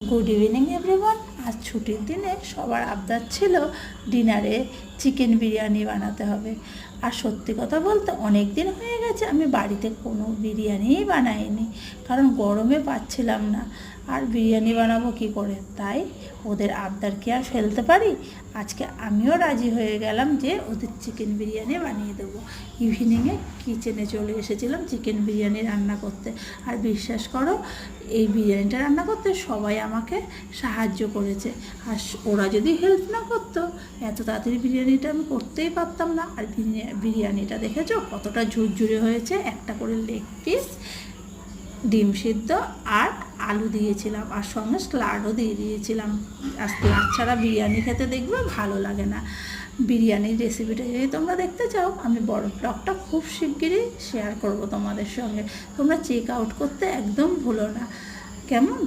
Good evening everyone. আজ ছুটির দিনে সবার আবদার ছিল ডিনারে চিকেন বিরিয়ানি বানাতে হবে। আর সত্যি কথা বলতে অনেক দিন হয়ে গেছে আমি বাড়িতে কোনো বিরিয়ানিই বানাইনি, কারণ গরমে পাচ্ছিলাম না। আর বিরিয়ানি বানাবো কী করে, তাই ওদের আবদার কি আর ফেলতে পারি। আজকে আমিও রাজি হয়ে গেলাম যে ওদের চিকেন বিরিয়ানি বানিয়ে দেবো। ইভিনিংয়ে কিচেনে চলে এসেছিলাম চিকেন বিরিয়ানি রান্না করতে। আর বিশ্বাস করো, এই বিরিয়ানিটা রান্না করতে সবাই আমাকে সাহায্য করেছে। আর ওরা যদি হেল্প না করতো এত তাড়াতাড়ি বিরিয়ানিটা আমি করতেই পারতাম না। আর বিরিয়ানিটা দেখেছো কতটা ঝুরঝুরে হয়েছে। একটা করে লেগ পিস, ডিম সিদ্ধ আর আলু দিয়েছিলাম, আর সঙ্গে স্যালাডও দিয়ে দিয়েছিলাম। আর স্যালাড ছাড়া বিরিয়ানি খেতে দেখবে ভালো লাগে না। বিরিয়ানির রেসিপিটা যদি তোমরা দেখতে চাও, আমি বড় ব্লগটা খুব শিগগিরই শেয়ার করব তোমাদের সঙ্গে। তোমরা চেক আউট করতে একদম ভুলো না, কেমন?